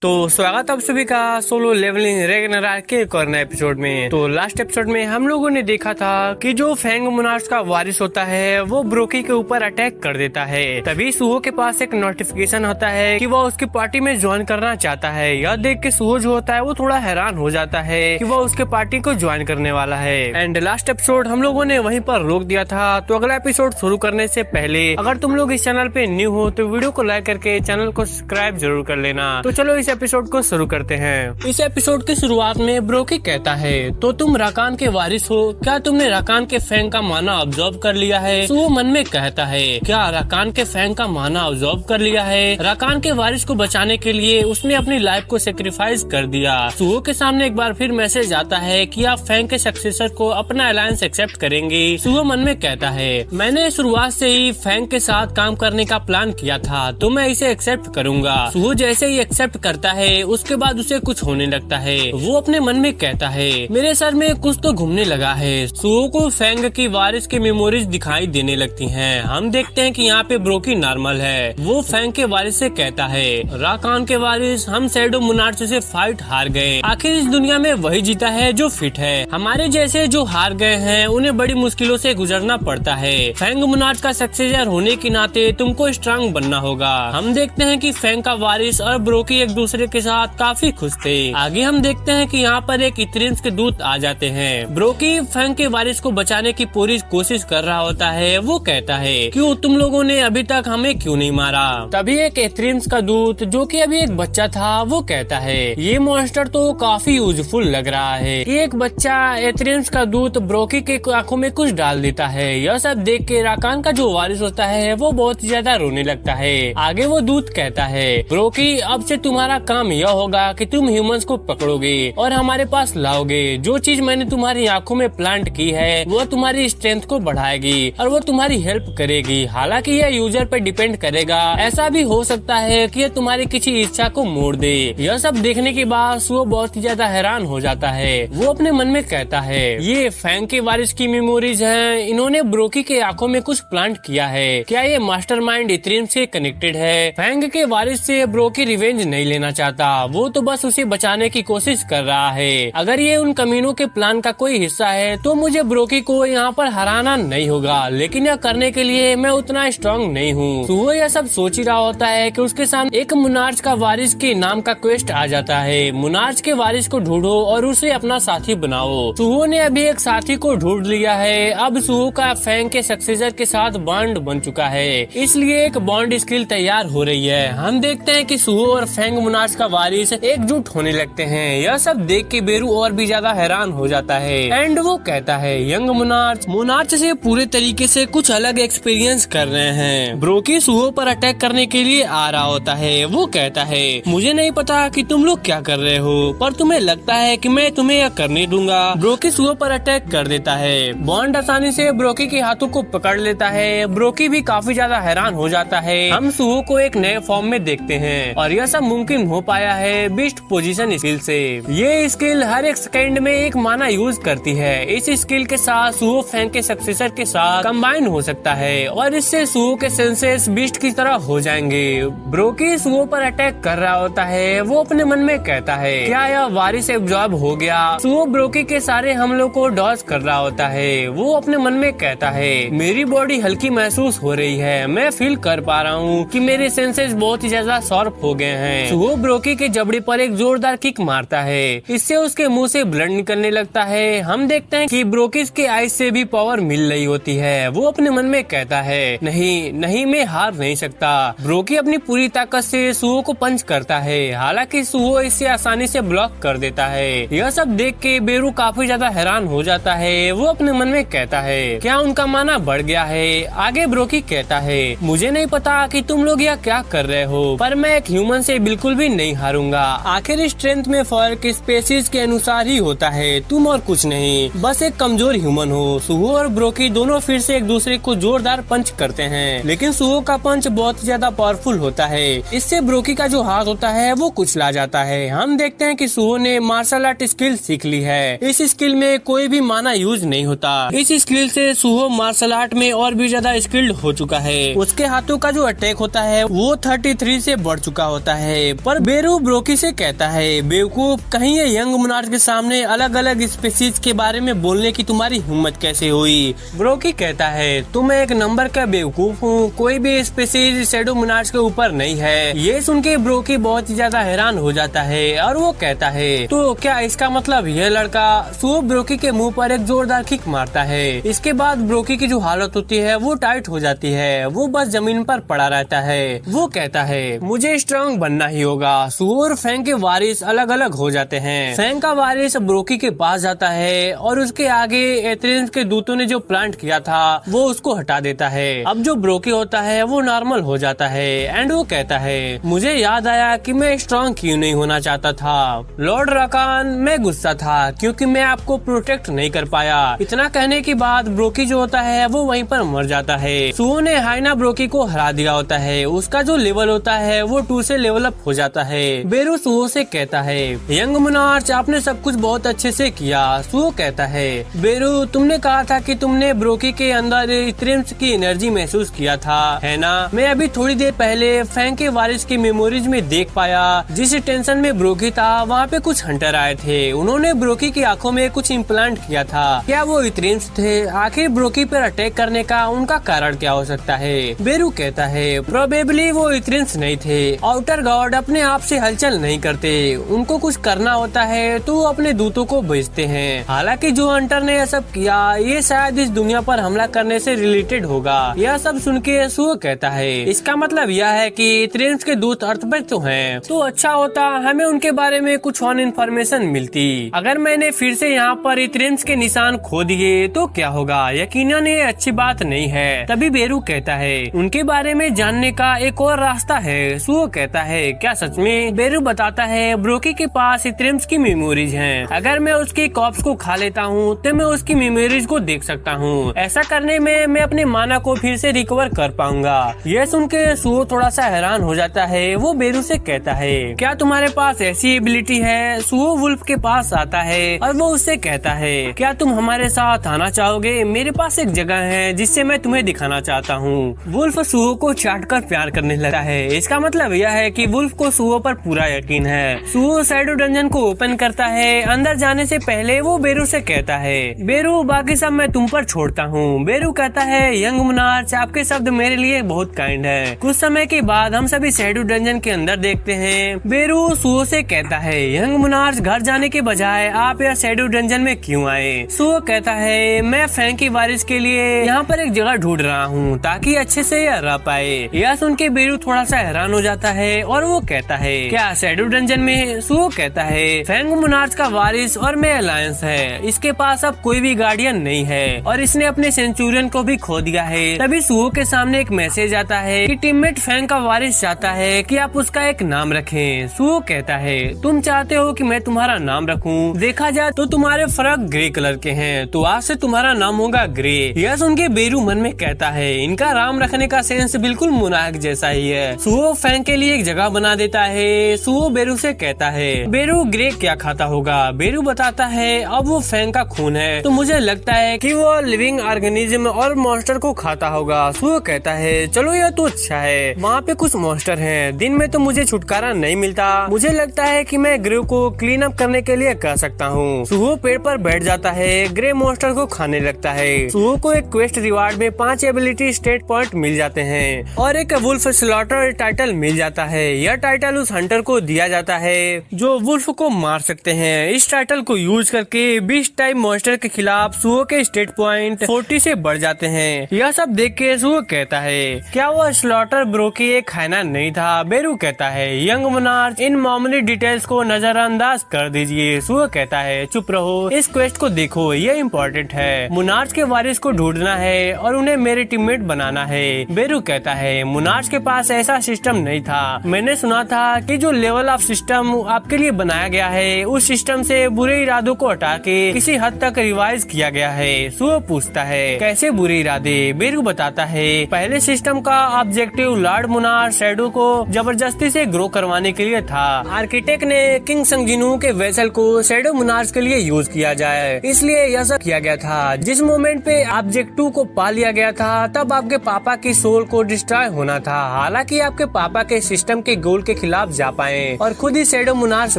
तो स्वागत आप सभी का सोलो लेवलिंग रैग्नारॉक के एक और नए एपिसोड में। तो लास्ट एपिसोड में हम लोगों ने देखा था कि जो फैंग मोनार्च का वारिस होता है वो ब्रोकी के ऊपर अटैक कर देता है। तभी सुहो के पास एक नोटिफिकेशन होता है कि वो उसकी पार्टी में ज्वाइन करना चाहता है। यह देख के सुहो जो होता है वो थोड़ा हैरान हो जाता है कि वो उसके पार्टी को ज्वाइन करने वाला है। एंड लास्ट एपिसोड हम लोगों ने वहीं पर रोक दिया था। तो अगला एपिसोड शुरू करने से पहले अगर तुम लोग इस चैनल पे न्यू हो तो वीडियो को लाइक करके चैनल को सब्सक्राइब जरूर कर लेना। तो चलो इस एपिसोड को शुरू करते हैं। इस एपिसोड की शुरुआत में ब्रोकी कहता है, तो तुम राकान के वारिस हो, क्या तुमने राकान के फैंग का माना ऑब्जर्व कर लिया है? सुहो मन में कहता है, क्या राकान के फैंग का माना ऑब्जर्व कर लिया है? राकान के वारिस को बचाने के लिए उसने अपनी लाइफ को सेक्रीफाइस कर दिया। सुहो के सामने एक बार फिर मैसेज आता है कि आप फैंग के सक्सेसर को अपना अलायंस एक्सेप्ट करेंगे। सुहो मन में कहता है, मैंने शुरुआत से ही फैंग के साथ काम करने का प्लान किया था, तो मैं इसे एक्सेप्ट करूंगा। सुहो जैसे ही एक्सेप्ट करता है उसके बाद उसे कुछ होने लगता है। वो अपने मन में कहता है, मेरे सर में कुछ तो घूमने लगा है। सुहो को फैंग की वारिस की मेमोरीज दिखाई देने लगती हैं। हम देखते हैं कि यहाँ पे ब्रोकी नॉर्मल है। वो फैंग के वारिस से कहता है, राकान के वारिस, हम शैडो मोनार्च से फाइट हार गए। आखिर इस दुनिया में वही जीता है जो फिट है। हमारे जैसे जो हार गए हैं उन्हें बड़ी मुश्किलों से गुजरना पड़ता है। फैंग मोनार्च का सक्सेसर होने के नाते तुमको स्ट्रांग बनना होगा। हम देखते हैं कि फैंग का वारिस और ब्रोकी एक दूसरे के साथ काफी खुश थे। आगे हम देखते हैं कि यहाँ पर एक इथेरियंस के दूत आ जाते हैं। ब्रोकी फैंग के वारिस को बचाने की पूरी कोशिश कर रहा होता है। वो कहता है, क्यों तुम लोगों ने अभी तक हमें क्यों नहीं मारा? तभी एक इथेरियंस का दूत जो कि अभी एक बच्चा था वो कहता है, ये मॉन्स्टर तो काफी यूजफुल लग रहा है। एक बच्चा इथेरियंस का दूत ब्रोकी के आंखों में कुछ डाल देता है। यह सब देख के राकान का जो वारिस होता है वो बहुत ज्यादा रोने लगता है। आगे वो दूत कहता है, ब्रोकी अब से तुम्हारा काम यह होगा कि तुम ह्यूमंस को पकड़ोगे और हमारे पास लाओगे। जो चीज मैंने तुम्हारी आंखों में प्लांट की है वो तुम्हारी स्ट्रेंथ को बढ़ाएगी और वो तुम्हारी हेल्प करेगी। हालांकि यह यूजर पर डिपेंड करेगा। ऐसा भी हो सकता है कि यह तुम्हारी किसी इच्छा को मोड़ दे। यह सब देखने के बाद वो बहुत ही ज्यादा हैरान हो जाता है। वो अपने मन में कहता है, ये फैंग के वारिस की मेमोरीज हैं। इन्होंने ब्रोकी के आंखों में कुछ प्लांट किया है। क्या ये मास्टरमाइंड इथेरियम से कनेक्टेड है? फैंग के वारिस से ब्रोकी रिवेंज नहीं लेना चाहता। वो तो बस उसे बचाने की कोशिश कर रहा है। अगर ये उन कमीनों के प्लान का कोई हिस्सा है तो मुझे ब्रोकी को यहाँ पर हराना नहीं होगा, लेकिन यह करने के लिए मैं उतना स्ट्रांग नहीं हूँ। सुहो यह सब सोच ही रहा होता है कि उसके सामने एक मोनार्च का वारिस के नाम का क्वेस्ट आ जाता है। मोनार्च के वारिस को ढूंढो और उसे अपना साथी बनाओ। सुहो ने अभी एक साथी को ढूंढ लिया है। अब सुहो का फैंग के सक्सेसर के साथ बॉन्ड बन चुका है, इसलिए एक बॉन्ड स्किल तैयार हो रही है। हम देखते हैं कि सुहो और फैंग मोनार्च का वारिस एकजुट होने लगते हैं। यह सब देख के बेरू और भी ज्यादा हैरान हो जाता है। एंड वो कहता है, यंग मोनार्च से पूरे तरीके से कुछ अलग एक्सपीरियंस कर रहे हैं। ब्रोकी सुहो पर अटैक करने के लिए आ रहा होता है। वो कहता है, मुझे नहीं पता कि तुम लोग क्या कर रहे हो, पर तुम्हें लगता है कि मैं तुम्हें यह करने दूंगा। ब्रोकी सुहो पर अटैक कर देता है। बॉन्ड आसानी से ब्रोकी के हाथों को पकड़ लेता है। ब्रोकी भी काफी ज्यादा हैरान हो जाता है। हम सुहो को एक नए फॉर्म में देखते हैं और यह सब मुमकिन हो पाया है बीस्ट पोजीशन स्किल से। ये स्किल हर एक सेकंड में एक माना यूज करती है। इस स्किल के साथ सुहो फैंग के सक्सेसर के साथ कंबाइन हो सकता है और इससे सुहो के सेंसेस बीस्ट की तरह हो जाएंगे। ब्रोकी सुहो पर अटैक कर रहा होता है। वो अपने मन में कहता है, क्या यह वारिस एब्जॉर्ब हो गया? सुहो ब्रोकी के सारे हमलों को डॉज कर रहा होता है। वो अपने मन में कहता है, मेरी बॉडी हल्की महसूस हो रही है। मैं फील कर पा रहा हूँ कि मेरे सेंसेस बहुत ही ज्यादा शार्प हो गए हैं। सुहो ब्रोकी के जबड़े पर एक जोरदार किक मारता है। इससे उसके मुंह से ब्लड निकलने लगता है। हम देखते हैं कि ब्रोकी के आइज से भी पावर मिल रही होती है। वो अपने मन में कहता है, नहीं मैं हार नहीं सकता। ब्रोकी अपनी पूरी ताकत से सुहो को पंच करता है। हालांकि सुहो इसे आसानी से ब्लॉक कर देता है। यह सब देख के बेरू काफी ज्यादा हैरान हो जाता है। वो अपने मन में कहता है, क्या उनका माना बढ़ गया है? आगे ब्रोकी कहता है, मुझे नहीं पता कि तुम लोग यह क्या कर रहे हो, पर मैं एक ह्यूमन से बिल्कुल भी नहीं हारूंगा। आखिर स्ट्रेंथ में फर्क स्पेसीज के अनुसार ही होता है, तुम और कुछ नहीं, बस एक कमजोर ह्यूमन हो। सुहो और ब्रोकी दोनों फिर से एक दूसरे को जोरदार पंच करते हैं, लेकिन सुहो का पंच बहुत ज्यादा पावरफुल होता है। इससे ब्रोकी का जो हाथ होता है वो कुचला जाता है। हम देखते हैं कि सुहो ने मार्शल आर्ट स्किल सीख ली है। इस स्किल में कोई भी माना यूज नहीं होता। इस स्किल से सुहो मार्शल आर्ट में और भी ज्यादा स्किल्ड हो चुका है। उसके हाथों का जो अटैक होता है वो 33 से बढ़ चुका होता है, पर पर बेरू ब्रोकी से कहता है, बेवकूफ, कहीं ये यंग मोनार्च के सामने अलग अलग स्पीसीज के बारे में बोलने की तुम्हारी हिम्मत कैसे हुई? ब्रोकी कहता है, तुम एक नंबर का बेवकूफ हूँ, कोई भी स्पीसीज शैडो मोनार्च के ऊपर नहीं है। ये सुन के ब्रोकी बहुत ही ज्यादा हैरान हो जाता है और वो कहता है, तो क्या इसका मतलब ये लड़का? सुओ ब्रोकी के मुंह पर एक जोरदार किक मारता है। इसके बाद ब्रोकी की जो हालत होती है वो टाइट हो जाती है, वो बस जमीन पर पड़ा रहता है। वो कहता है, मुझे स्ट्रांग बनना ही होगा। सुओ और फैंग के वारिस अलग अलग हो जाते हैं। फैंग का वारिस ब्रोकी के पास जाता है और उसके आगे एथेरियम्स के दूतों ने जो प्लांट किया था वो उसको हटा देता है। अब जो ब्रोकी होता है वो नॉर्मल हो जाता है एंड वो कहता है, मुझे याद आया कि मैं स्ट्रांग क्यों नहीं होना चाहता था। लॉर्ड राकान, मैं गुस्सा था क्योंकि मैं आपको प्रोटेक्ट नहीं कर पाया। इतना कहने के बाद ब्रोकी जो होता है वो वहीं पर मर जाता है। सुओ ने हाइना ब्रोकी को हरा दिया होता है। उसका जो लेवल होता है वो 2 से लेवल अप हो जाता है। बेरू सुओ से कहता है, यंग मोनार्च, आपने सब कुछ बहुत अच्छे से किया। सुओ कहता है, बेरू, तुमने कहा था कि तुमने ब्रोकी के अंदर एथेरियम्स की एनर्जी महसूस किया था, है ना? मैं अभी थोड़ी देर पहले फैंग के वारिस की मेमोरीज में देख पाया। जिस टेंशन में ब्रोकी था वहाँ पे कुछ हंटर आए थे। उन्होंने ब्रोकी की आंखों में कुछ इम्प्लांट किया था। क्या वो एथेरियम्स थे? आखिर ब्रोकी पर अटैक करने का उनका कारण क्या हो सकता है? बेरू कहता है, प्रोबेबली वो एथेरियम्स नहीं थे। आउटर गॉड अपने आप से हलचल नहीं करते, उनको कुछ करना होता है तो वो अपने दूतों को भेजते हैं। हालांकि जो हंटर ने यह सब किया ये शायद इस दुनिया पर हमला करने से रिलेटेड होगा। यह सब सुन के सुओ कहता है, इसका मतलब यह है कि एथेरियम्स के दूत अर्थ पर तो हैं। तो अच्छा होता हमें उनके बारे में कुछ और इन्फॉर्मेशन मिलती। अगर मैंने फिर से यहाँ पर एथेरियम्स के निशान खो दिए तो क्या होगा? यकीनन ये अच्छी बात नहीं है। तभी बेरू कहता है, उनके बारे में जानने का एक और रास्ता है। सुओ कहता है, क्या सच में? बेरू बताता है, ब्रोकी के पास एथेरियम्स की मेमोरीज हैं। अगर मैं उसकी कॉप्स को खा लेता हूँ तो मैं उसकी मेमोरीज को देख सकता हूँ। ऐसा करने में मैं अपने माना को फिर से रिकवर कर पाऊंगा। यह सुन के सुओ थोड़ा सा हैरान हो जाता है। वो बेरू से कहता है, क्या तुम्हारे पास ऐसी एबिलिटी है? सुओ वुल्फ के पास आता है और वो उससे कहता है, क्या तुम हमारे साथ आना चाहोगे? मेरे पास एक जगह है जिससे मैं तुम्हें दिखाना चाहता हूँ। वुल्फ सुओ को चाट कर प्यार करने लगता है। इसका मतलब यह है कि वुल्फ को सुओ पर पूरा यकीन है। सुओ शैडो डंजन को ओपन करता है। अंदर जाने से पहले वो बेरू से कहता है, बेरू, बाकी सब मैं तुम पर छोड़ता हूँ। बेरू कहता है, यंग मोनार्च, आपके शब्द मेरे लिए बहुत काइंड है। कुछ समय के बाद हम सभी शैडो डंजन के अंदर देखते हैं। बेरू सुओ से कहता है, यंग मोनार्च, घर जाने के बजाय आप यह शैडो डंजन में क्यों आए? सुओ कहता है, मैं फैंग की वारिस के लिए यहाँ पर एक जगह ढूंढ रहा हूँ ताकि अच्छे से यह रह पाए। यह सुन के बेरू थोड़ा सा हैरान हो जाता है और वो कहता है, क्या शैडो डंजन में? सुओ कहता है, फैंग मोनार्च का वारिस और मैं अलायंस है। इसके पास अब कोई भी गार्डियन नहीं है और इसने अपने सेंचुरियन को भी खो दिया है। तभी सुओ के सामने एक मैसेज आता है कि टीममेट फैंग का वारिस चाहता है कि आप उसका एक नाम रखें। सुओ कहता है, तुम चाहते हो कि मैं तुम्हारा नाम रखूं? देखा जाए तो तुम्हारे फरक ग्रे कलर के हैं, तो आज से तुम्हारा नाम होगा ग्रे। यह सुन के बेरू मन में कहता है, इनका नाम रखने का सेंस बिल्कुल मोनार्क जैसा ही है। सुओ फैंग के लिए एक जगह बना देता है। सुओ बेरू से कहता है, बेरू, ग्रे क्या खाता होगा? बेरू बताता है, अब वो फैंग का खून है तो मुझे लगता है कि वो लिविंग ऑर्गेनिज्म और मॉन्स्टर को खाता होगा। सुओ कहता है, चलो यह तो अच्छा है, वहाँ पे कुछ मॉन्स्टर हैं। दिन में तो मुझे छुटकारा नहीं मिलता। मुझे लगता है कि मैं ग्रे को क्लीन अप करने के लिए कह सकता हूँ। सुओ पेड़ पर बैठ जाता है। ग्रे मॉन्स्टर को खाने लगता है। सुओ को एक क्वेस्ट रिवार्ड में 5 एबिलिटी स्टेट पॉइंट मिल जाते हैं और एक वुल्फ स्लॉटर टाइटल मिल जाता है। यह टाइटल उस हंटर को दिया जाता है जो वुल्फ को मार सकते हैं। इस टाइटल को यूज करके 20 टाइप मॉन्स्टर के खिलाफ सुओ के स्टेट पॉइंट 40 से बढ़ जाते हैं। यह सब देख के सुओ कहता है, क्या वह स्लॉटर ब्रोकी एक खाना नहीं था? बेरू कहता है, यंग मोनार्च, इन मामूली डिटेल्स को नजरअंदाज कर दीजिए। सुओ कहता है, चुप रहो, इस क्वेस्ट को देखो, ये इम्पोर्टेंट है। मोनार्च के वारिस को ढूंढना है और उन्हें मेरे टीममेट बनाना है। बेरू कहता है, मोनार्च के पास ऐसा सिस्टम नहीं था। मैंने सुना था कि जो लेवल ऑफ सिस्टम आपके लिए बनाया गया है उस सिस्टम से बुरे इरादों को हटा के किसी हद तक रिवाइज किया गया है। सुओ पूछता है, कैसे बुरे इरादे? बेरू बताता है, पहले सिस्टम का ऑब्जेक्टिव लॉर्ड मोनार्च शैडो को जबरदस्ती से ग्रो करवाने के लिए था। आर्किटेक्ट ने किंग संगजिनू के वेसल को शैडो मोनार्च के लिए यूज किया जाए, इसलिए यह सब किया गया था। जिस मोमेंट पे ऑब्जेक्टिव को पा लिया गया था तब आपके पापा की सोल को डिस्ट्रॉय होना था। हालांकि आपके पापा के सिस्टम के गोल के खिलाफ जा पाए और खुद ही शैडो मोनार्च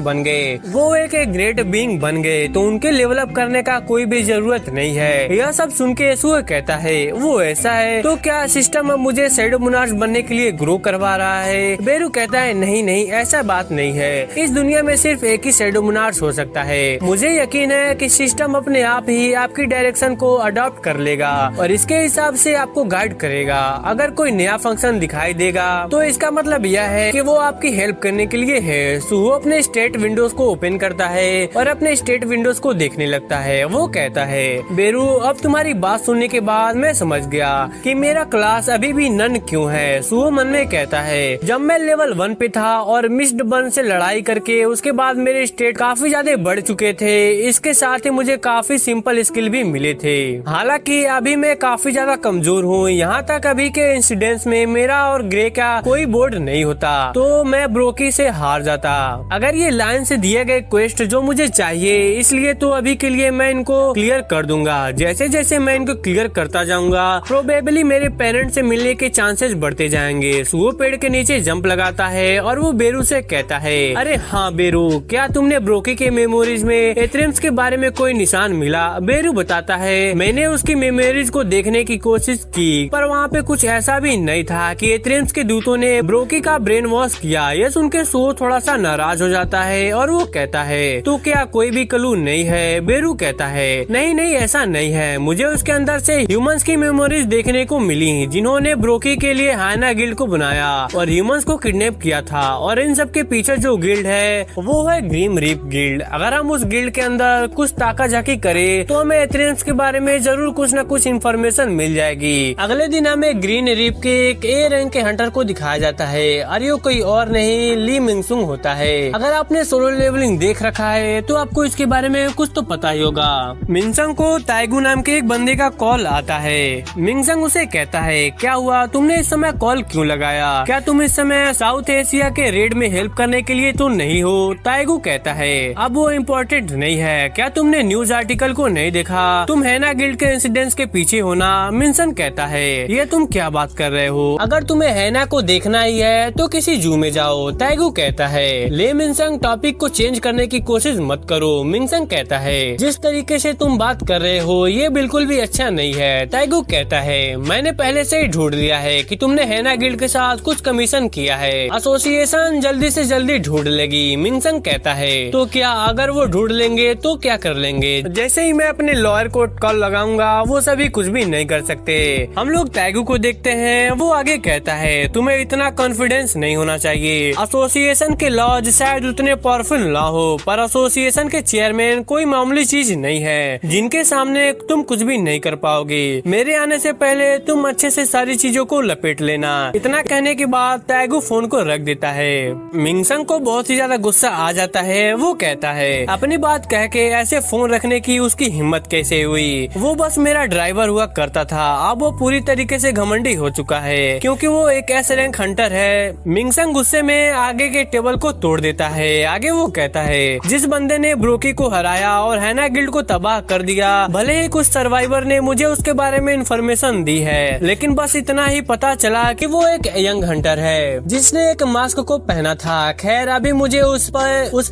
बन गए। वो एक ग्रेट बीइंग बन गए तो उनके लेवल अप करने का कोई भी जरूरत नहीं है। यह सब सुन के सुअ कहता है वो ऐसा है तो क्या सिस्टम अब मुझे शैडो मोनार्च बनने के लिए ग्रो करवा रहा है? बेरू कहता है नहीं नहीं ऐसा बात नहीं है, इस दुनिया में सिर्फ एक ही शैडो मोनार्च हो सकता है। मुझे यकीन है कि सिस्टम अपने आप ही आपकी डायरेक्शन को अडॉप्ट कर लेगा और इसके हिसाब से आपको गाइड करेगा। अगर कोई नया फंक्शन दिखाई देगा तो इसका मतलब यह है कि वो आपकी हेल्प करने के लिए है। सुहो अपने स्टेट विंडोज को ओपन करता है और अपने स्टेट विंडोज को देखने लगता है। वो कहता है बेरू अब तुम्हारी बात सुनने के बाद मैं समझ गया कि मेरा क्लास अभी भी नन क्यों है। सुहो मन में कहता है जब मैं लेवल 1 पे था और मिस्ड बन से लड़ाई करके उसके बाद मेरे स्टेट काफी ज्यादा बढ़ चुके थे। इसके साथ ही मुझे काफी सिंपल स्किल भी मिले थे। हालांकि अभी मैं काफी ज्यादा कमजोर हूँ। यहाँ तक अभी के इंसिडेंट्स में मेरा और ग्रे का कोई बोर्ड नहीं होता तो मैं ब्रोकी से हार जाता। अगर ये लाइन से दिए गए क्वेस्ट जो मुझे चाहिए इसलिए तो अभी के लिए मैं इनको क्लियर कर दूंगा। जैसे जैसे मैं इनको क्लियर करता जाऊंगा प्रोबेबली मेरे पेरेंट्स से मिलने के चांसेस बढ़ते जाएंगे। सुहो पेड़ के नीचे जंप लगाता है और वो बेरू से कहता है अरे हाँ बेरू, क्या तुमने ब्रोकी के मेमोरीज में एथेरिम्स के बारे में कोई निशान मिला? बेरू बताता है मैंने उसकी मेमोरीज को देखने की कोशिश की पर वहाँ पे कुछ ऐसा भी नहीं था कि एथेरिम्स के दूतों ने ब्रोकी का ब्रेन वॉश किया। यह सुन के सुहो थोड़ा सा नाराज हो जाता है और वो कहता है तो क्या कोई भी क्लू नहीं है? बेरू कहता है नहीं नहीं ऐसा नहीं है, मुझे उसके अंदर से ह्यूमंस की मेमोरीज देखने को मिली जिन्होंने ब्रोकी के लिए हाइना गिल्ड को बनाया और ह्यूमंस को किडनैप किया था। और इन सब के पीछे जो गिल्ड है वो है ग्रीम रीप गिल्ड। अगर हम उस गिल्ड के अंदर कुछ ताका झाकी करे तो हमें एथेरिम्स के बारे में जरूर कुछ न कुछ इन्फॉर्मेशन मिल जाएगी। अगले दिन हमें ग्रीन रीप के एक ए रैंक के हंटर को दिखाया जाता है और ये कोई और नहीं ली मिंगसुंग होता है। अगर आपने सोलो लेवलिंग देख रखा है तो आपको इसके बारे में कुछ तो पता ही होगा। मिंगसंग को ताइगू नाम के एक बंदे का कॉल आता है। मिंगसंग उसे कहता है क्या हुआ, तुमने इस समय कॉल क्यों लगाया? क्या तुम इस समय साउथ एशिया के रेड में हेल्प करने के लिए तो नहीं हो? ताइगू कहता है अब वो इम्पोर्टेंट नहीं है। क्या तुमने न्यूज आर्टिकल को नहीं देखा? तुम हैना गिल्ड के इंसिडेंट्स के पीछे हो ना? मिंगसंग कहता है ये तुम क्या बात कर रहे हो? अगर तुम्हें हैना को देखना ही है तो किसी जू में जाओ। ताइगू कहता है ले मिंगसंग टॉपिक को चेंज करने की कोशिश मत करो। मिंगसंग कहता है जिस तरीके से तुम बात कर रहे हो ये बिल्कुल भी अच्छा नहीं है। ताइगू कहता है मैंने पहले से ही ढूंढ लिया है कि तुमने हैना गिल्ड के साथ कुछ कमीशन किया है। एसोसिएशन जल्दी से जल्दी ढूंढ लेगी। मिंगसंग कहता है तो क्या अगर वो ढूंढ लेंगे तो क्या कर लेंगे? जैसे ही मैं अपने लॉयर को कॉल लगाऊंगा वो सभी कुछ भी नहीं कर सकते। हम लोग ताइगू को देखते हैं। वो आगे कहता है तुम्हें इतना कॉन्फिडेंस नहीं होना चाहिए। एसोसिएशन के लॉज शायद उतने पावरफुल ना हो पर एसोसिएशन के चेयरमैन कोई मामूली चीज नहीं है जिनके सामने तुम कुछ भी नहीं कर पाओगे। मेरे आने से पहले तुम अच्छे से सारी चीजों को लपेट लेना। इतना कहने के बाद ताइगू फोन को रख देता है। मिंगसंग को बहुत ही ज्यादा गुस्सा आ जाता है। वो कहता है अपनी बात कह के ऐसे फोन रखने की उसकी हिम्मत कैसे हुई? वो बस मेरा ड्राइवर हुआ करता था, अब वो पूरी तरीके से घमंडी हो चुका है क्योंकि वो एक एस रैंक हंटर है। मिंगसंग गुस्से में आगे के टेबल को तोड़ देता है। आगे वो कहता है जिस बंदे ने ब्रोकी को हराया और हैना गिल्ड को तबाह कर दिया, भले ही कुछ सर्वाइवर ने मुझे उसके बारे में इन्फॉर्मेशन दी है लेकिन बस इतना ही पता चला कि वो एक यंग हंटर है जिसने एक मास्क को पहना था। खैर अभी मुझे उस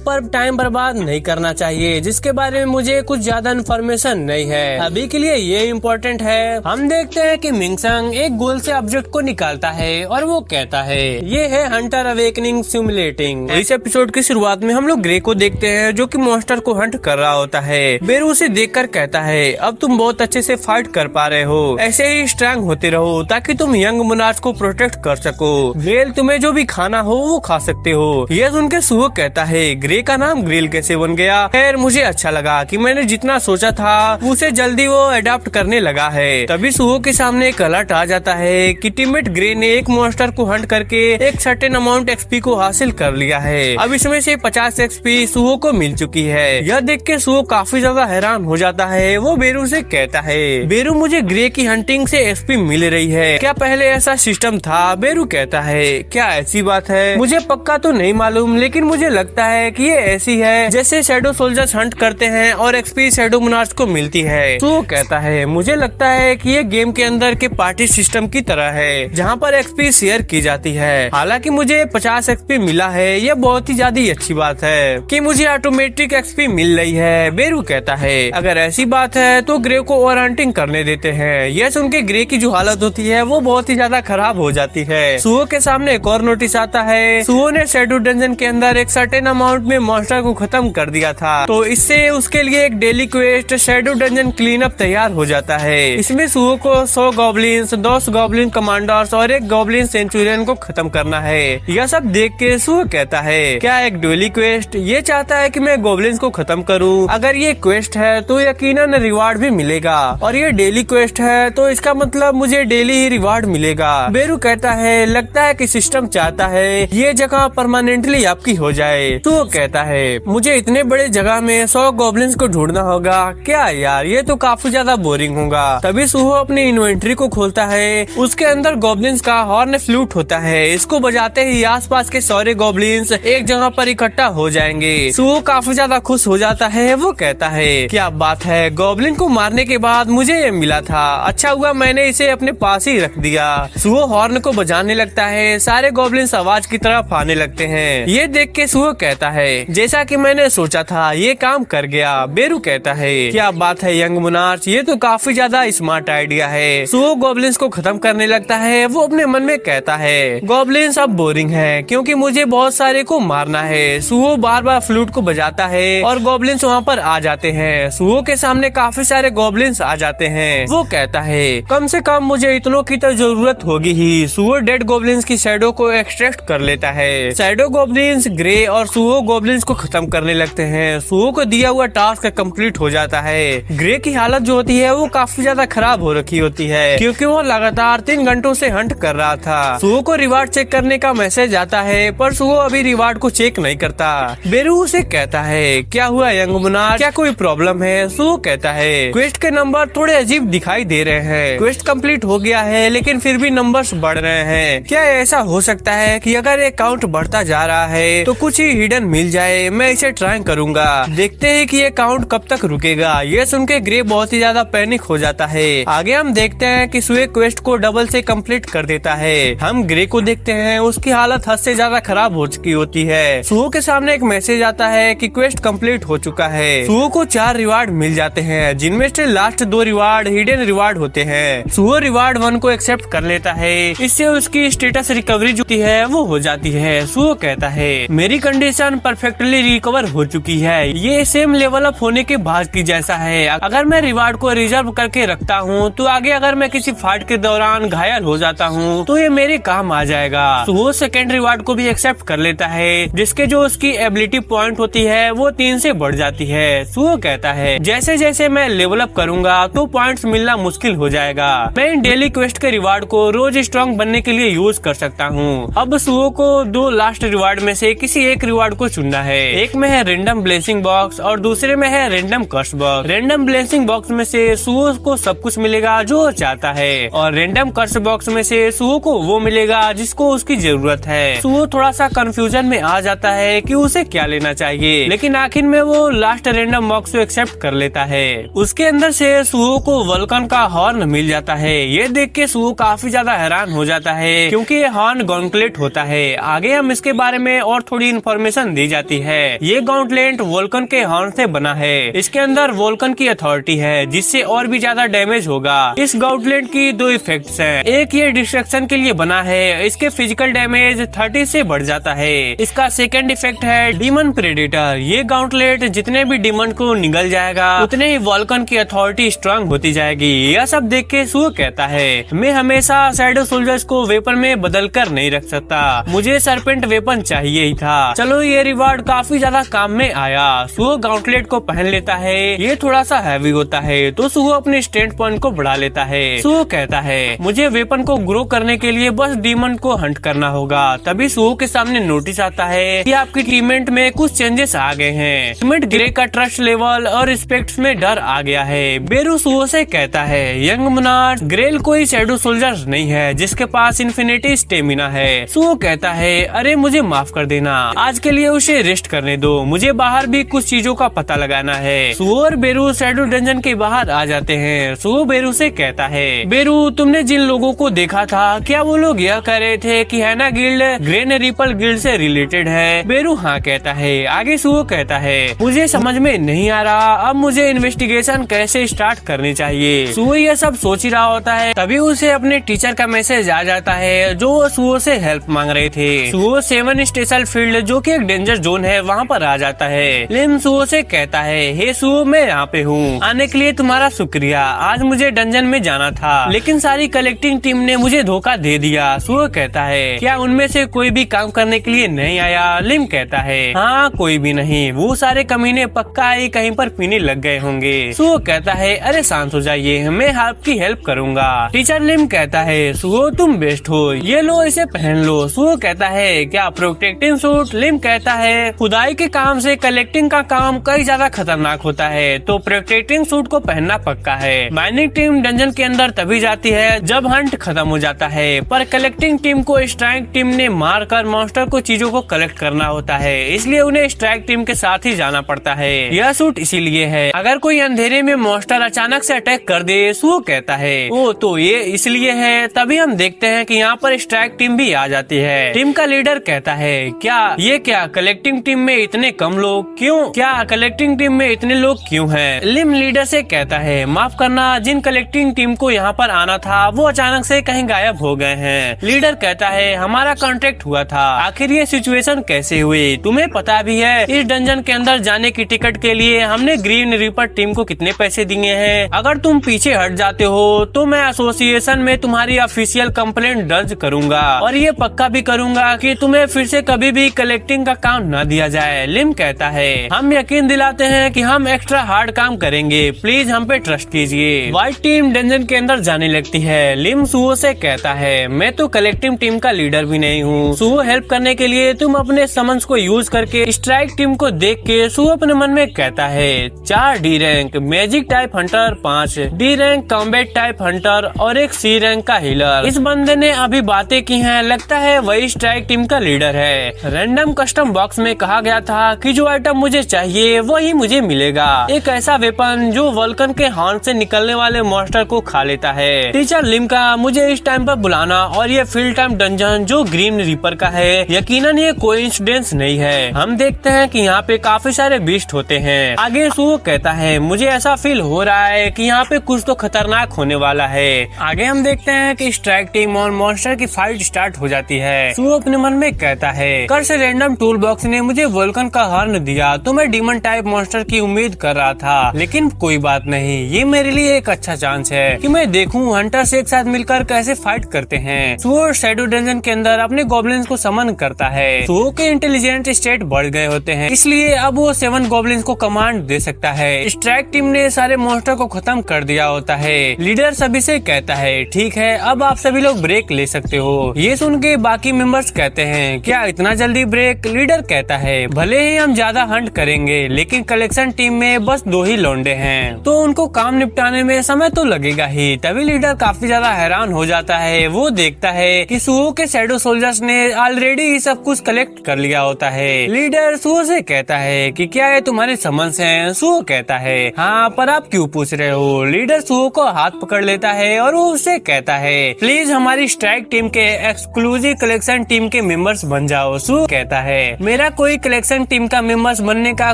पर टाइम बर्बाद नहीं करना चाहिए जिसके बारे में मुझे कुछ ज्यादा इन्फॉर्मेशन नहीं है। अभी के लिए ये इम्पोर्टेंट है। हम देखते हैं कि मिंगसंग एक गोल से ऑब्जेक्ट को निकालता है और वो कहता है ये है हंटर अवेकनिंग सिमुलेटिंग। इस एपिसोड की शुरुआत में हम लोग ग्रे को देखते हैं जो कि मॉन्स्टर को हंट कर रहा होता है। बेरू उसे देखकर कहता है अब तुम बहुत अच्छे से फाइट कर पा रहे हो, ऐसे ही स्ट्रांग होते रहो ताकि तुम यंग मोनार्च को प्रोटेक्ट कर सको। ग्रेल तुम्हें जो भी खाना हो वो खा सकते हो। यह सुन के सुहो कहता है ग्रे का नाम ग्रेल कैसे बन गया? खैर मुझे अच्छा लगा कि मैंने जितना सोचा था उसे जल्दी वो अडॉप्ट करने लगा है। तभी सुहो के सामने एक अलर्ट आ जाता है कि टीममेट ग्रे ने एक मॉन्स्टर को हंट करके एक सर्टेन अमाउंट एक्सपी को हासिल कर लिया है। अब इसमें से 50 एक्सपी सुहो को मिल चुकी है। यह देख के सुहो काफी ज्यादा हैरान हो जाता है। वो बेरू से कहता है बेरू मुझे ग्रे की हंटिंग से एक्सपी मिल रही है, क्या पहले ऐसा सिस्टम था? बेरू कहता है क्या ऐसी बात है? मुझे पक्का तो नहीं मालूम लेकिन मुझे लगता है कि ये ऐसी है जैसे शैडो सोल्जर्स हंट करते हैं और एक्सपी शैडो मोनार्च को मिलती है। सुहो कहता है मुझे लगता है कि ये गेम के अंदर के पार्टी सिस्टम की तरह है जहाँ पर एक्सपी शेयर की जाती है। हालांकि मुझे 50 एक्सपी मिला है, ये बहुत ही ज्यादा अच्छी बात है कि मुझे ऑटोमेटिक एक्सपी मिल रही है। बेरू कहता है अगर ऐसी बात है तो ग्रे को और हंटिंग करने देते हैं। यह सुन के ग्रे की जो हालत होती है वो बहुत ही ज्यादा खराब हो जाती है। सुओ के सामने एक और नोटिस आता है। सुओ ने शैडो डंजन के अंदर एक सर्टेन अमाउंट में मॉन्स्टर को खत्म कर दिया था, तो इससे उसके लिए एक daily quest shadow dungeon clean up तैयार हो जाता है। इसमें सुओ को 100 गॉब्लिन्स, 2 गॉब्लिन कमांडर्स और 1 गॉब्लिन सेंचुरियन को खत्म करना है। यह सब देख के सुओ कहता है क्या एक डेली क्वेस्ट? ये चाहता है कि मैं गॉब्लिन्स को खत्म करूं। अगर ये क्वेस्ट है तो यकीनन रिवार्ड भी मिलेगा, और ये डेली क्वेस्ट है तो इसका मतलब मुझे डेली ही रिवार्ड मिलेगा। बेरू कहता है लगता है कि सिस्टम चाहता है ये जगह परमानेंटली आपकी हो जाए। तो कहता है मुझे इतने बड़े जगह में 100 गॉब्लिन्स को ढूंढना होगा क्या यार, ये तो काफी ज्यादा बोरिंग होगा। तभी सुहो अपनी इन्वेंट्री को खोलता है, उसके अंदर गॉब्लिन्स का हॉर्न फ्लूट होता है। इसको बजाते ही आसपास के सारे गॉब्लिन्स एक जगह पर इकट्ठा हो जाएंगे। सुहो काफी ज्यादा खुश हो जाता है। वो कहता है क्या बात है, गॉब्लिन को मारने के बाद मुझे ये मिला था, अच्छा हुआ मैंने इसे अपने पास ही रख दिया। सुहो हॉर्न को बजाने लगता है, सारे गॉब्लिन्स आवाज की तरफ आने लगते हैं। ये देख के सुहो कहता है जैसा कि मैंने सोचा था ये काम कर गया। बेरू कहता है क्या बात है यंग मोनार्च, ये तो काफी ज्यादा स्मार्ट आइडिया है। सुहो गॉब्लिन्स को खत्म करने लगता है। वो अपने मन में कहता है गॉब्लिन्स अब बोरिंग है क्योंकि मुझे बहुत सारे को मारना है। सुहो बार बार फ्लूट को बजाता है और गॉब्लिन्स वहाँ पर आ जाते हैं। सुहो के सामने काफी सारे गॉब्लिन्स आ जाते हैं। वो कहता है कम से कम मुझे इतनों की तो जरूरत होगी ही। सुहो डेड गॉब्लिन्स की शैडो को एक्सट्रैक्ट कर लेता है। शैडो गॉब्लिन्स ग्रे और सुहो गॉब्लिन्स को खत्म करने लगते हैं। सुहो को दिया हुआ टास्क कंप्लीट हो जाता है। ग्रे की हालत जो होती है वो काफी ज्यादा खराब हो रखी होती है क्योंकि वो लगातार 3 घंटों से हंट कर रहा था। सुहो को रिवार्ड चेक करने का मैसेज आता है पर सुहो अभी रिवार्ड को चेक नहीं करता। बेरू उसे कहता है क्या हुआ यंग मोनार्च, क्या कोई प्रॉब्लम है? सुहो कहता है क्वेस्ट के नंबर थोड़े अजीब दिखाई दे रहे हैं। क्वेस्ट कंप्लीट हो गया है लेकिन फिर भी नंबर्स बढ़ रहे हैं। क्या ऐसा हो सकता है कि अगर ये काउंट बढ़ता जा रहा है तो कुछ ही हिडन मिल जाए? मैं इसे ट्राई करूंगा, देखते हैं कि ये काउंट कब तक रुकेगा। ये सुन के ग्रे बहुत ही ज्यादा पैनिक हो जाता है। आगे हम देखते हैं कि सुहे क्वेस्ट को डबल से कंप्लीट कर देता है। हम ग्रे को देखते हैं, उसकी हालत हद से ज्यादा खराब हो चुकी होती है। सुहो के सामने एक मैसेज आता है कि क्वेस्ट कंप्लीट हो चुका है। सुहो को 4 रिवार्ड मिल जाते हैं जिनमें से लास्ट 2 रिवार्ड हिडन रिवार्ड होते हैं। सुहो रिवार्ड 1 को एक्सेप्ट कर लेता है, इससे उसकी स्टेटस रिकवरी जो है वो हो जाती है। सुहो कहता है मेरी कंडीशन परफेक्टली रिकवर हो चुकी है, ये सेम लेवल अप होने के बाद की जैसा है। अगर मैं रिवार्ड को रिजर्व करके रखता हूँ तो आगे अगर मैं किसी फाइट के दौरान घायल हो जाता हूँ तो ये मेरे काम आ जाएगा। सुहो सेकेंड रिवार्ड को भी एक्सेप्ट कर लेता है जिसके जो उसकी एबिलिटी पॉइंट होती है वो 3 से बढ़ जाती है। सुहो कहता है जैसे जैसे मैं लेवल अप करूंगा तो पॉइंट्स मिलना मुश्किल हो जाएगा। मैं इन डेली क्वेस्ट के रिवार्ड को रोज स्ट्रॉन्ग बनने के लिए यूज कर सकता हूँ। अब सुहो को 2 लास्ट रिवार्ड में से किसी एक रिवार्ड को चुनना है। एक में है रेंडम ब्लेसिंग बॉक्स और दूसरे में है रेंडम कर्स बॉक्स। रेंडम ब्लेसिंग बॉक्स में से सुहो को सब कुछ मिलेगा जो वो चाहता है और रेंडम कर्स बॉक्स में से सुहो को वो मिलेगा जिसको उसकी जरूरत है। सुहो थोड़ा सा कंफ्यूजन में आ जाता है कि उसे क्या लेना चाहिए, लेकिन आखिर में वो लास्ट रेंडम बॉक्स को एक्सेप्ट कर लेता है। उसके अंदर से सुहो को वल्कन का हॉर्न मिल जाता है। ये देख के सुहो काफी ज्यादा हैरान हो जाता है क्योंकि ये हॉर्न गॉन्टलेट होता है। आगे हम इसके बारे में और थोड़ी इन्फॉर्मेशन दी जाती है। ये गॉन्टलेट वोल्कन के हॉर्न से बना है। इसके अंदर वोल्कन की अथॉरिटी है जिससे और भी ज्यादा डैमेज होगा। इस गॉन्टलेट की 2 इफेक्ट्स हैं। एक ये डिस्ट्रक्शन के लिए बना है, इसके फिजिकल डैमेज 30 से बढ़ जाता है। इसका सेकंड इफेक्ट है डीमन प्रेडेटर। ये गॉन्टलेट जितने भी डीमन को निगल जाएगा उतने ही वोल्कन की अथॉरिटी स्ट्रांग होती जाएगी। यह सब देख के सुहो कहता है मैं हमेशा शैडो सोल्जर्स को वेपन में बदल कर नहीं रख सकता, मुझे सरपेंट वेपन चाहिए ही था। चलो ये रिवार्ड काफी ज्यादा काम में आया। सुहो गॉन्टलेट को पहन लेता है। ये थोड़ा सा हैवी होता है तो सुहो अपने स्ट्रेंथ पॉइंट को बढ़ा लेता है। सुहो कहता है मुझे वेपन को ग्रो करने के लिए बस डीमन को हंट करना होगा। तभी सुहो के सामने नोटिस आता है कि आपकी टीममेट में कुछ चेंजेस आ गए हैं। टीममेट ग्रे का ट्रस्ट लेवल और रिस्पेक्ट में डर आ गया है। बेरू सुहो से कहता है यंग मोनार्च, ग्रेल कोई शैडो सोल्जर नहीं है जिसके पास इन्फिनिटी स्टेमिना है। सुहो कहता है अरे मुझे माफ कर देना, आज के लिए उसे रेस्ट करने दो, मुझे बाहर भी कुछ चीजों का पता लगाना है। सुहो और बेरू शैडो डंजन के बाहर आ जाते हैं। सुहो बेरू से कहता है बेरू तुमने जिन लोगों को देखा था क्या वो लोग यह कह रहे थे कि हैना guild field grain reaper guild से रिलेटेड है। बेरू हाँ कहता है। आगे सुओ कहता है, मुझे समझ में नहीं आ रहा अब मुझे इन्वेस्टिगेशन कैसे स्टार्ट करनी चाहिए। सुओ ये सब सोच ही रहा होता है, तभी उसे अपने टीचर का मैसेज आ जाता है जो सुओ से हेल्प मांग रहे थे। सुओ 7 स्टेशन फील्ड जो कि एक डेंजर जोन है वहाँ पर आ जाता है। लिम सुओ से कहता है, हे सुओ मैं यहाँ पे हूँ, आने के लिए तुम्हारा शुक्रिया। आज मुझे डंजन में जाना था लेकिन सारी कलेक्टिंग टीम ने मुझे धोखा दे दिया। सुओ कहता है, क्या उनमें से कोई भी काम करने के लिए नहीं आया? लिम कहता है, हाँ कोई भी नहीं, वो सारे कमीने पक्का ही कहीं पर पीने लग गए होंगे। सुओ कहता है, अरे शांत हो जाइए, मैं आपकी हेल्प करूँगा। टीचर लिम कहता है, सुओ तुम बेस्ट हो, ये लो इसे पहन लो। सुओ कहता है, क्या प्रोटेक्टिव सूट? लिम कहता है, खुदाई के काम से कलेक्टिंग का काम कई ज्यादा खतरनाक होता है तो प्रोटेक्टिव सूट को पहनना पक्का है। माइनिंग टीम डंजन के अंदर तभी जाती है जब हंट खत्म हो जाता है, पर कलेक्टिंग टीम को स्ट्राइक टीम ने मार कर मॉन्स्टर को चीजों को कलेक्ट करना होता है, इसलिए उन्हें स्ट्राइक टीम के साथ ही जाना पड़ता है। यह सूट इसीलिए है अगर कोई अंधेरे में मॉन्स्टर अचानक से अटैक कर दे। सुओ कहता है, ओ तो ये इसलिए है। तभी हम देखते हैं कि यहाँ पर स्ट्राइक टीम भी आ जाती है। टीम का लीडर कहता है, क्या कलेक्टिंग टीम में इतने कम लोग क्यों? क्या कलेक्टिंग टीम में इतने लोग क्यों हैं? लिम लीडर से कहता है, माफ करना, जिन कलेक्टिंग टीम को यहाँ पर आना था वो अचानक से कहीं गायब हो गए हैं। लीडर कहता है, हमारा कॉन्ट्रैक्ट हुआ था, आखिर ये सिचुएशन कैसे हुई? तुम्हें पता भी है इस डंजन के अंदर जाने की टिकट के लिए हमने ग्रीन रीपर टीम को कितने पैसे दिए हैं? अगर तुम पीछे हट जाते हो तो मैं एसोसिएशन में तुम्हारी ऑफिशियल कंप्लेंट दर्ज करूंगा और ये पक्का भी करूंगा कि तुम्हें फिर से कभी भी कलेक्टिंग का काम न दिया जाए। लिम कहता है, हम यकीन दिलाते हैं कि हम एक्स्ट्रा हार्ड काम करेंगे, प्लीज हम पे ट्रस्ट कीजिए। व्हाइट टीम डंजन के अंदर जाने लगती है। लिम सुओ से कहता है, मैं तो कलेक्टिव टीम का लीडर भी नहीं हूँ। सुओ हेल्प करने के लिए तुम अपने समन्स को यूज करके स्ट्राइक टीम को देख के सुओ अपने मन में कहता है, 4 D rank magic type Hunter, 5 D rank combat type Hunter और एक सी रैंक का हीलर। इस बंदे ने अभी बातें की हैं, लगता है वही स्ट्राइक टीम का लीडर है। रैंडम कस्टम बॉक्स में कहा गया था कि जो आइटम मुझे चाहिए वही मुझे मिलेगा, एक ऐसा वेपन जो वल्कन के हॉर्न से निकलने वाले मॉन्स्टर को खा लेता है। टीचर लिम का मुझे इस टाइम पर बुलाना और ये फील्ड टाइम डंजन जो ग्रीन रीपर का है, यकीनन ये कोइंसिडेंस नहीं है। हम देखते हैं कि यहाँ पे काफी सारे बीस्ट होते हैं। आगे सुओ कहता है, मुझे ऐसा फील हो रहा है कि यहाँ पे कुछ तो खतरनाक होने वाला है। आगे हम देखते हैं कि स्ट्राइक टीम और मॉन्स्टर की फाइट स्टार्ट हो जाती है। सुओ अपने मन में कहता है, कर से रैंडम टूल बॉक्स ने मुझे वोल्कन का हॉर्न दिया तो मैं डीमन टाइप मॉन्स्टर की उम्मीद कर रहा था, लेकिन कोई बात नहीं, ये मेरे लिए एक अच्छा चांस है कि मैं देखूं हंटर्स एक साथ मिलकर कैसे फाइट करते हैं। सुओ शैडो डंजन के अंदर अपने गॉब्लिन्स को समन करता है। सुओ के इंटेलिजेंट स्टेट बढ़ गए होते हैं, इसलिए अब वो 7 गॉब्लिन्स को कमांड दे सकता है। स्ट्राइक टीम ने सारे मॉन्स्टर को खत्म कर दिया होता है। लीडर सभी से कहता है, ठीक है अब आप सभी लोग ब्रेक ले सकते हो। ये सुन के बाकी मेंबर्स कहते हैं, क्या इतना जल्दी ब्रेक? लीडर कहता है, भले ही हम ज्यादा हंट करेंगे लेकिन कलेक्शन टीम में बस 2 ही लौंडे हैं तो उनको काम निपटाने में समय तो लगेगा ही। तभी लीडर काफी ज्यादा हैरान हो जाता है। वो देखता है कि सुओ के शैडो सोल्जर्स ने ऑलरेडी सब कुछ कलेक्ट कर लिया होता है। लीडर सुओ से कहता है कि क्या ये तुम्हारे समन्स हैं? सुओ कहता है, हाँ, पर आप क्यों पूछ रहे हो? लीडर सुओ को हाथ पकड़ लेता है और वो उससे कहता है, प्लीज हमारी स्ट्राइक टीम के एक्सक्लूसिव कलेक्शन टीम के मेंबर्स बन जाओ। सुओ कहता है, मेरा कोई कलेक्शन टीम का मेंबर्स बनने का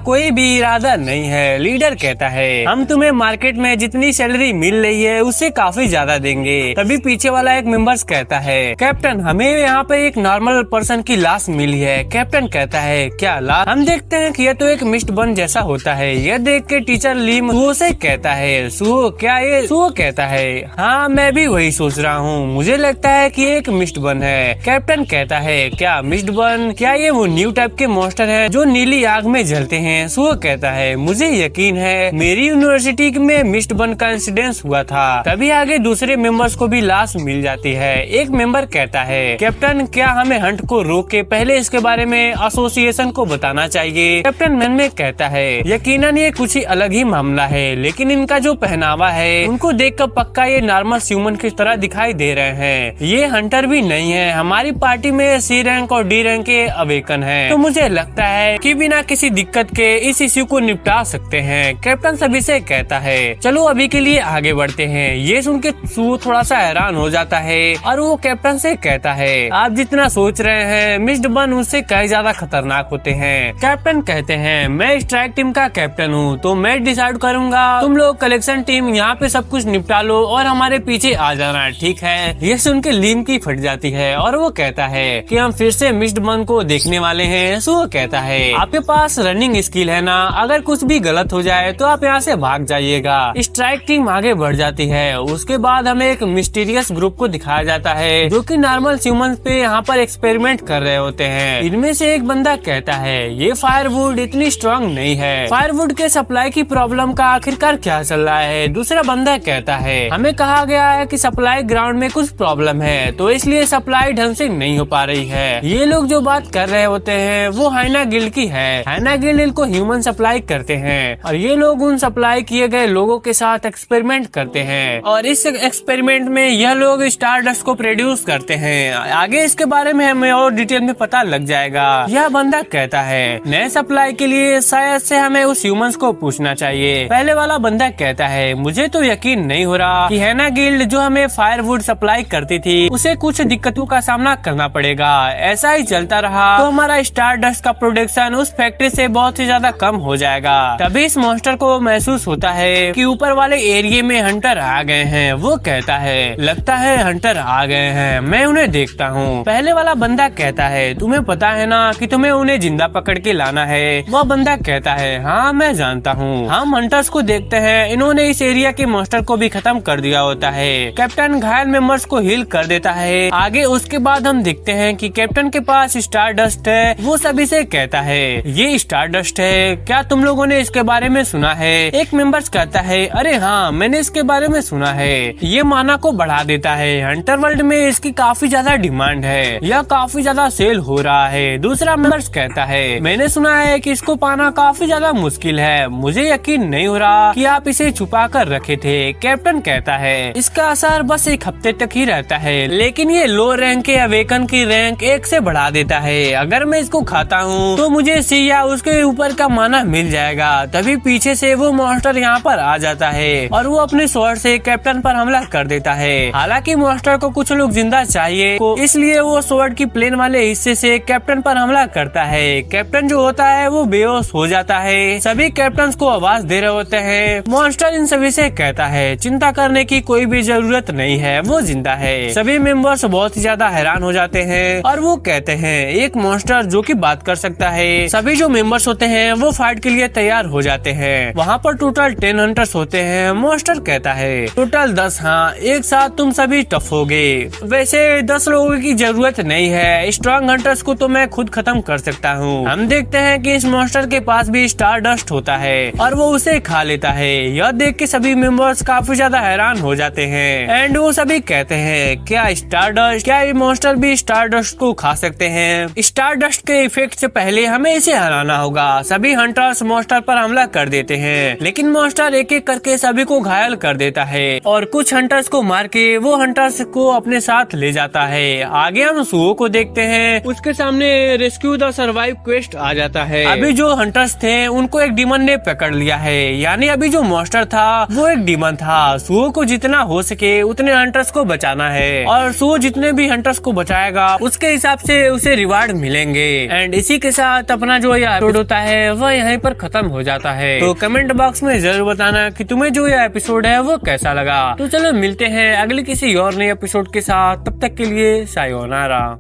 कोई भी इरादा नहीं है। लीडर कहता है, हम तुम्हें मार्केट में जितनी सैलरी मिल रही है उससे काफी ज्यादा देंगे। तभी पीछे वाला एक मेंबर्स कहता है, कैप्टन हमें यहाँ पे एक नॉर्मल पर्सन की लाश मिली है। कैप्टन कहता है, क्या लाश? हम देखते हैं कि यह तो एक मिस्ट बन जैसा होता है। यह देख के टीचर लिम सुओ से कहता है, सुओ क्या ये? सुओ कहता है, हाँ मैं भी वही सोच रहा हूँ, मुझे लगता है कि एक मिस्ट बन है। कैप्टन कहता है, क्या मिस्ट बन? क्या ये वो न्यू टाइप के मॉन्स्टर है जो नीली आग में जलते हैं? सुओ कहता है, मुझे यकीन है, मेरी यूनिवर्सिटी में मिस्ट बन का इंसिडेंस हुआ था। तभी आगे दूसरे मेंबर्स को भी लाश मिल जाती है। एक मेंबर कहता है, कैप्टन क्या हमें हंट को रोक के पहले इसके बारे में एसोसिएशन को बताना चाहिए? कैप्टन मन में कहता है, यकीनन ये कुछ ही अलग ही मामला है, लेकिन इनका जो पहनावा है उनको देखकर पक्का ये नॉर्मल ह्यूमन की तरह दिखाई दे रहे हैं। ये हंटर भी नहीं है। हमारी पार्टी में सी रैंक और डी रैंक के अवेकन है, तो मुझे लगता है कि बिना किसी दिक्कत के इस इश्यू को निपटा सकते हैं। कैप्टन सभी से कहता है, चलो अभी के लिए आगे बढ़ते हैं। ये सुन के सुओ थोड़ा सा हैरान हो जाता है और वो कैप्टन से कहता है, आप जितना सोच रहे हैं मिस्ड बन उससे कई ज्यादा खतरनाक होते हैं। कैप्टन कहते हैं मैं स्ट्राइक टीम का कैप्टन हूँ तो मैं डिसाइड करूंगा, तुम लोग कलेक्शन टीम यहाँ पे सब कुछ निपटा लो और हमारे पीछे आ जाना, ठीक है। ये सुन के लीम की फट जाती है और वो कहता है कि हम फिर से मिस्ड बन को देखने वाले हैं। सो वो कहता है आपके पास रनिंग स्किल है ना, अगर कुछ भी गलत हो जाए तो आप यहाँ से भाग जाइएगा। स्ट्राइक टीम आगे बढ़ जाती है। उसके बाद हमें एक मिस्टीरियस ग्रुप को दिखाया जाता है जो कि नॉर्मल ह्यूमंस पे यहाँ पर एक्सपेरिमेंट कर रहे होते हैं। इनमें से एक बंदा कहता है ये फायरवुड इतनी स्ट्रांग नहीं है, फायरवुड के सप्लाई की प्रॉब्लम का आखिरकार क्या चल रहा है। दूसरा बंदा कहता है हमें कहा गया है कि सप्लाई ग्राउंड में कुछ प्रॉब्लम है तो इसलिए सप्लाई ढंग से नहीं हो पा रही है। ये लोग जो बात कर रहे होते हैं वो हाइना गिल्ड की है। हाइना गिल्ड इनको ह्यूमन सप्लाई करते हैं और ये लोग उन सप्लाई किए गए लोगों के साथ एक्सपेरिमेंट करते हैं और इस एक्सपेरिमेंट में यह लोग स्टारडस्ट को प्रोड्यूस करते हैं। आगे इसके बारे में हमें और डिटेल में पता लग जाएगा। यह बंदा कहता है नए सप्लाई के लिए शायद से हमें उस ह्यूमंस को पूछना चाहिए। पहले वाला बंदा कहता है मुझे तो यकीन नहीं हो रहा कि हाइना गिल्ड जो हमें फायरवुड सप्लाई करती थी उसे कुछ दिक्कतों का सामना करना पड़ेगा। ऐसा ही चलता रहा तो हमारा स्टारडस्ट का प्रोडक्शन उस फैक्ट्री से बहुत ही ज्यादा कम हो जाएगा। तभी इस मॉन्स्टर को महसूस होता है कि ऊपर वाले एरिया में हंटर आ गए हैं। वो कहता है लगता है हंटर आ गए हैं, मैं उन्हें देखता हूँ। पहले वाला बंदा कहता है तुम्हें पता है ना कि तुम्हें उन्हें जिंदा पकड़ के लाना है। वह बंदा कहता है हाँ मैं जानता हूँ। हम हंटर्स को देखते हैं, इन्होंने इस एरिया के मॉन्स्टर को भी खत्म कर दिया होता है। कैप्टन घायल मेंबर्स को हील कर देता है। आगे उसके बाद हम देखते हैं कि कैप्टन के पास स्टारडस्ट है। वो सभी से कहता है ये स्टारडस्ट है, क्या तुम लोगों ने इसके बारे में सुना है। एक मेंबर्स कहता है अरे हाँ मैंने इसके बारे में सुना है, ये माना को बढ़ा देता है। हंटर वर्ल्ड में इसकी काफी ज्यादा डिमांड है, यह काफी ज्यादा सेल हो रहा है। दूसरा मेंबर्स कहता है मैंने सुना है कि इसको पाना काफी ज्यादा मुश्किल है, मुझे यकीन नहीं हो रहा कि आप इसे छुपा कर रखे थे। कैप्टन कहता है इसका असर बस एक हफ्ते तक ही रहता है, लेकिन ये लो रैंक के अवेकन की रैंक 1 से बढ़ा देता है। अगर मैं इसको खाता हूँ तो मुझे सी या उसके ऊपर का माना मिल जाएगा। तभी पीछे से वो मॉन्स्टर यहाँ पर आ जाता है और वो अपने स्वॉर्ड से कैप्टन पर हमला कर देता है। हालांकि मॉन्स्टर को कुछ लोग जिंदा चाहिए इसलिए वो स्वॉर्ड की प्लेन वाले हिस्से से कैप्टन पर हमला करता है। कैप्टन जो होता है वो बेहोश हो जाता है। सभी कैप्टन को आवाज दे रहे होते हैं। मॉन्स्टर इन सभी से कहता है चिंता करने की कोई भी जरूरत नहीं है, वो जिंदा है। सभी मेंबर्स बहुत ही ज्यादा हैरान हो जाते हैं और वो कहते हैं एक मॉन्स्टर जो कि बात कर सकता है। सभी जो मेंबर्स होते हैं वो फाइट के लिए तैयार हो जाते हैं। वहाँ पर टोटल 10 हंटर्स होते हैं। मॉन्स्टर कहता है टोटल 10, हाँ एक साथ तुम सभी टफ होगे। वैसे 10 लोगों की जरूरत नहीं है, स्ट्रॉन्ग हंटर्स को तो मैं खुद खत्म कर सकता हूँ। हम देखते हैं कि इस मॉन्स्टर के पास भी स्टारडस्ट होता है और वो उसे खा लेता है। यह देख के सभी मेंबर्स काफी ज्यादा हैरान हो जाते हैं एंड वो सभी कहते हैं क्या स्टारडस्ट, क्या ये मॉन्स्टर भी स्टारडस्ट को खा सकते हैं। स्टारडस्ट के इफेक्ट से पहले हमें इसे हराना होगा। सभी हंटर्स मॉन्स्टर पर हमला कर देते हैं, लेकिन मॉन्स्टर एक एक करके सभी को घायल कर देता है और कुछ हंटर्स को मार के वो हंटर्स को अपने साथ ले जाता है। आगे हम सुओ को देखते हैं, उसके सामने रेस्क्यू द सर्वाइव क्वेस्ट आ जाता है। अभी जो हंटर्स थे उनको एक डीमन ने पकड़ लिया है, यानी अभी जो मॉन्स्टर था वो एक डीमन था। सुओ को जितना हो सके उतने हंटर्स को बचाना है और सुओ जितने भी हंटर्स को बचाएगा उसके हिसाब से उसे रिवार्ड मिलेंगे। एंड इसी के साथ अपना जो ये एपिसोड होता है वह यहीं पर खत्म हो जाता है। तो कमेंट बॉक्स में जरूर बताना कि तुम्हें जो ये एपिसोड है वो कैसा लगा। तो चलो मिलते हैं अगले किसी और नए एपिसोड के साथ, तब तक के लिए सायोनारा।